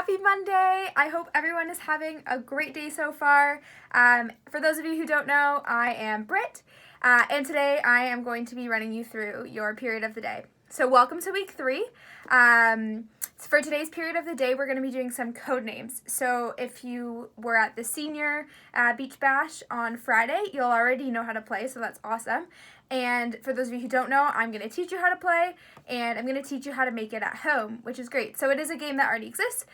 Happy Monday! I hope everyone is having a great day so far. For those of you who don't know, I am Britt, and today I am going to be running you through your period of the day. So welcome to week 3. For today's period of the day, we're going to be doing some code names. So if you were at the senior beach bash on Friday, you'll already know how to play, so that's awesome. And for those of you who don't know, I'm going to teach you how to play, and I'm going to teach you how to make it at home, which is great. So it is a game that already exists.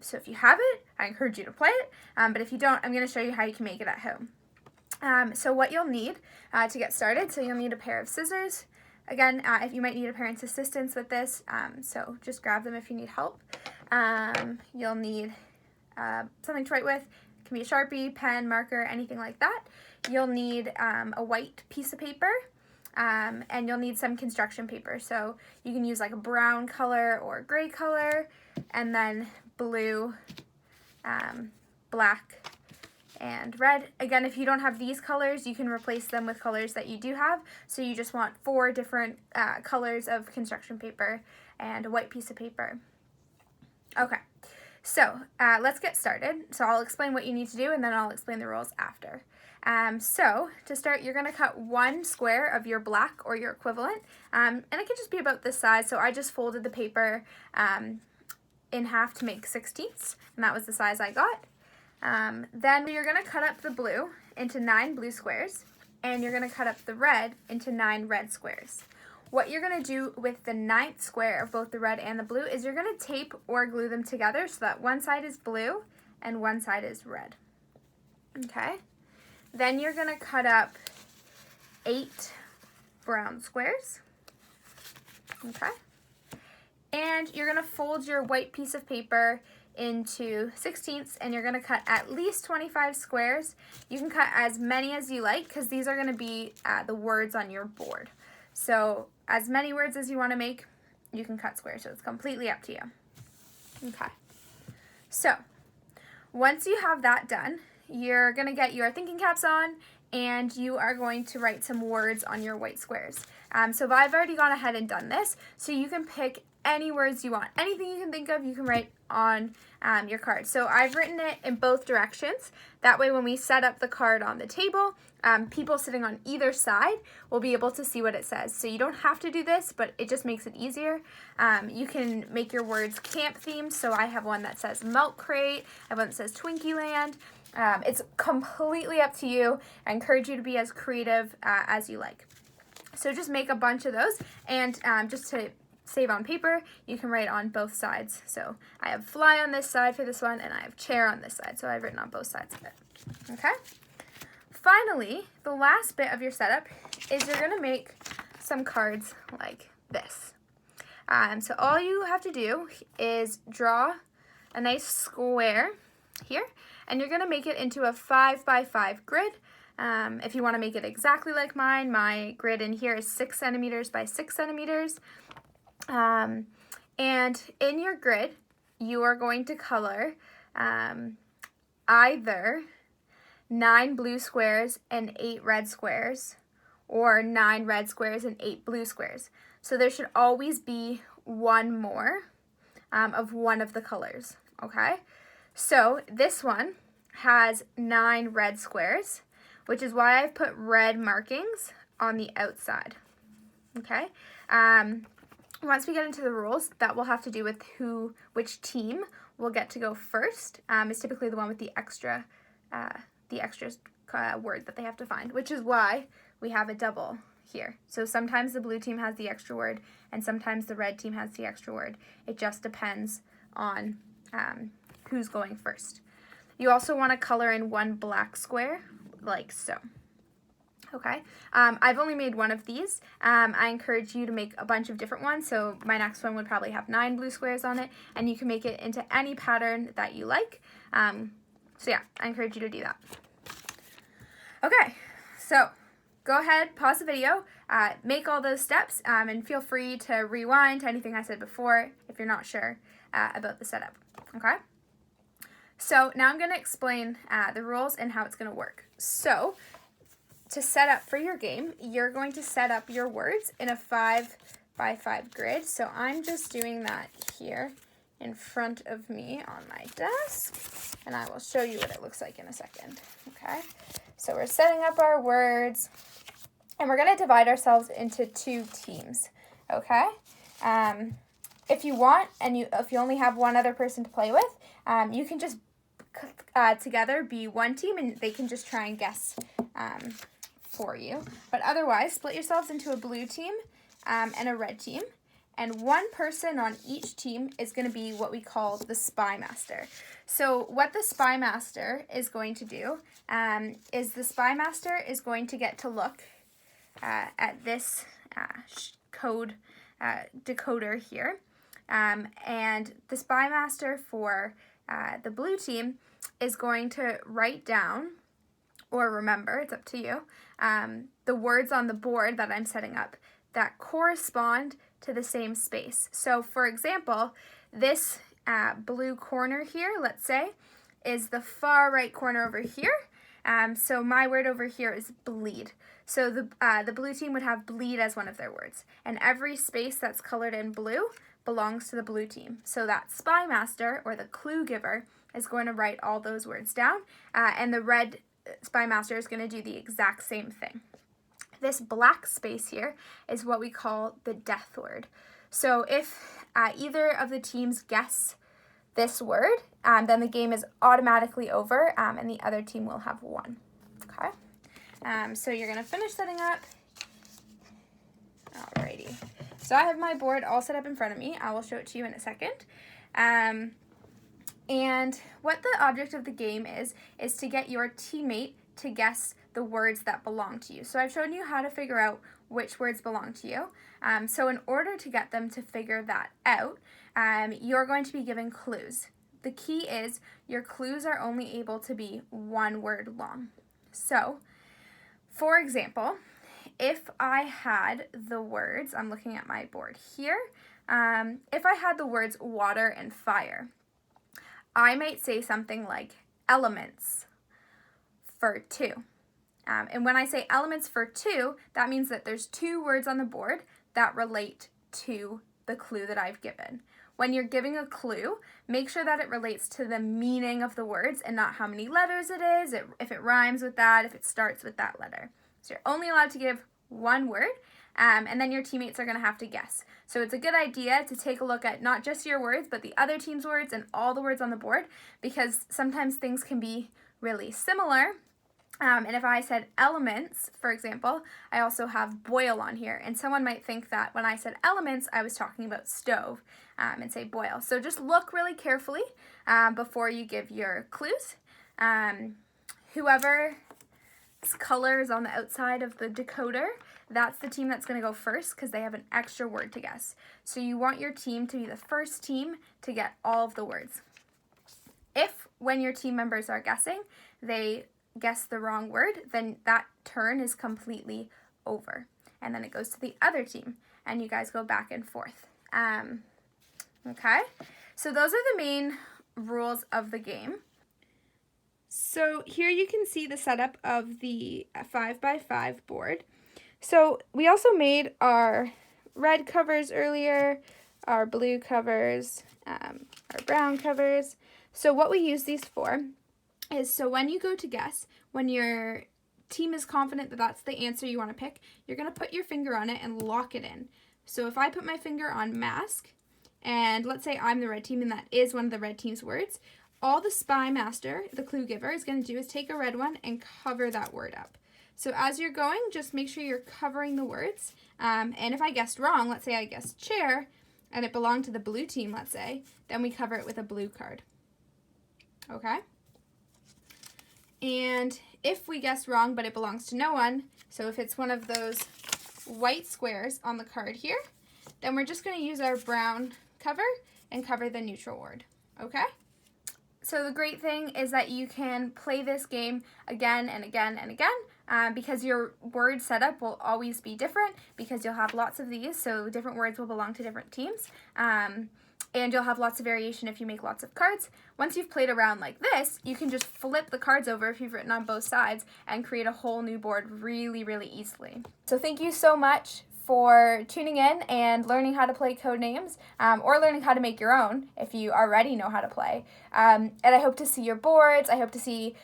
So if you have it, I encourage you to play it. But if you don't, I'm going to show you how you can make it at home. So what you'll need to get started, so you'll need a pair of scissors. Again, if you might need a parent's assistance with this, so just grab them if you need help. You'll need something to write with. It can be a Sharpie, pen, marker, anything like that. You'll need a white piece of paper, and you'll need some construction paper. So you can use like a brown color or gray color, and then blue, black, and red. Again, if you don't have these colors, you can replace them with colors that you do have. So you just want 4 different colors of construction paper and a white piece of paper. Okay, so let's get started. So I'll explain what you need to do, and then I'll explain the rules after. So to start, you're going to cut 1 square of your black or your equivalent, and it can just be about this size. So I just folded the paper in half to make 1/16, and that was the size I got. Then you're going to cut up the blue into 9 blue squares, and you're going to cut up the red into 9 red squares. What you're going to do with the 9th square of both the red and the blue is you're going to tape or glue them together so that one side is blue and one side is red. Okay. Then you're going to cut up 8 brown squares. Okay. And you're going to fold your white piece of paper into 1/16, and you're going to cut at least 25 squares. You can cut as many as you like because these are going to be the words on your board. So as many words as you want to make, you can cut squares, so it's completely up to you. Okay. So once you have that done, you're going to get your thinking caps on, and you are going to write some words on your white squares. So I've already gone ahead and done this, so you can pick any words you want. Anything you can think of, you can write on your card. So I've written it in both directions. That way when we set up the card on the table, people sitting on either side will be able to see what it says. So you don't have to do this, but it just makes it easier. You can make your words camp themed. So I have one that says Milk Crate. I have one that says Twinkie Land. It's completely up to you. I encourage you to be as creative as you like. So just make a bunch of those, and just to save on paper, you can write on both sides. So I have fly on this side for this one, and I have chair on this side. So I've written on both sides of it. Okay. Finally, the last bit of your setup is you're going to make some cards like this. So all you have to do is draw a nice square here, and you're going to make it into a 5x5 grid. If you want to make it exactly like mine, my grid in here is 6 centimeters by 6 centimeters. And in your grid, you are going to color either 9 blue squares and 8 red squares, or 9 red squares and 8 blue squares. So there should always be one more of one of the colors, okay? So this one has 9 red squares, which is why I've put red markings on the outside, okay? Once we get into the rules, that will have to do with which team will get to go first. Is typically the one with the extra word that they have to find, which is why we have a double here. So sometimes the blue team has the extra word, and sometimes the red team has the extra word. It just depends on who's going first. You also want to color in 1 black square, like so. Okay, I've only made one of these. I encourage you to make a bunch of different ones. So my next one would probably have 9 blue squares on it, and you can make it into any pattern that you like. So yeah, I encourage you to do that. Okay, so go ahead, pause the video, make all those steps, and feel free to rewind to anything I said before if you're not sure about the setup. Okay, so now I'm going to explain the rules and how it's going to work. So to set up for your game, you're going to set up your words in a 5x5 grid. So I'm just doing that here in front of me on my desk, and I will show you what it looks like in a second, okay? So we're setting up our words, and we're going to divide ourselves into 2 teams, okay? If you want, and if you only have one other person to play with, you can just together be one team, and they can just try and guess for you. But otherwise, split yourselves into a blue team and a red team. And one person on each team is going to be what we call the spy master. So what the spy master is going to do is the spy master is going to get to look at this code decoder here. And the spy master for the blue team is going to write down, or remember, it's up to you, the words on the board that I'm setting up that correspond to the same space. So for example, this blue corner here, let's say, is the far right corner over here. So my word over here is bleed. So the blue team would have bleed as one of their words. And every space that's colored in blue belongs to the blue team. So that spy master, or the clue giver, is going to write all those words down. And the red spy master is going to do the exact same thing. This black space here is what we call the death word. So if either of the teams guess this word, then the game is automatically over, and the other team will have won. Okay? So you're going to finish setting up. Alrighty. So I have my board all set up in front of me. I will show it to you in a second. And what the object of the game is to get your teammate to guess the words that belong to you. So I've shown you how to figure out which words belong to you. So in order to get them to figure that out, you're going to be given clues. The key is your clues are only able to be one word long. So, for example, if I had the words, I'm looking at my board here, if I had the words water and fire, I might say something like elements for 2. And when I say elements for 2, that means that there's 2 words on the board that relate to the clue that I've given. When you're giving a clue, make sure that it relates to the meaning of the words and not how many letters it is, if it rhymes with that, if it starts with that letter. So you're only allowed to give one word, and then your teammates are going to have to guess. So it's a good idea to take a look at not just your words, but the other team's words and all the words on the board, because sometimes things can be really similar. And if I said elements, for example, I also have boil on here. And someone might think that when I said elements, I was talking about stove and say boil. So just look really carefully before you give your clues. Whoever's color is on the outside of the decoder, that's the team that's going to go first because they have an extra word to guess. So you want your team to be the first team to get all of the words. If, when your team members are guessing, they guess the wrong word, then that turn is completely over. And then it goes to the other team, and you guys go back and forth. Okay? So those are the main rules of the game. So here you can see the setup of the 5x5 board. So we also made our red covers earlier, our blue covers, our brown covers. So what we use these for is so when you go to guess, when your team is confident that that's the answer you want to pick, you're going to put your finger on it and lock it in. So if I put my finger on mask, and let's say I'm the red team and that is one of the red team's words, all the spy master, the clue giver, is going to do is take a red one and cover that word up. So as you're going, just make sure you're covering the words. And if I guessed wrong, let's say I guessed chair, and it belonged to the blue team, let's say, then we cover it with a blue card. Okay? And if we guessed wrong, but it belongs to no one, so if it's one of those white squares on the card here, then we're just going to use our brown cover and cover the neutral word. Okay? So the great thing is that you can play this game again and again and again because your word setup will always be different because you'll have lots of these, so different words will belong to different teams. And you'll have lots of variation if you make lots of cards. Once you've played around like this, you can just flip the cards over if you've written on both sides and create a whole new board really, really easily. So thank you so much for tuning in and learning how to play Codenames, or learning how to make your own if you already know how to play. And I hope to see your boards. I hope to see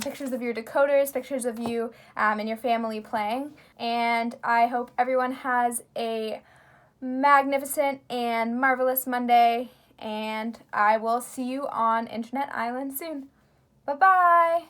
pictures of your decoders, pictures of you and your family playing. And I hope everyone has a magnificent and marvelous Monday. And I will see you on Internet Island soon. Bye-bye!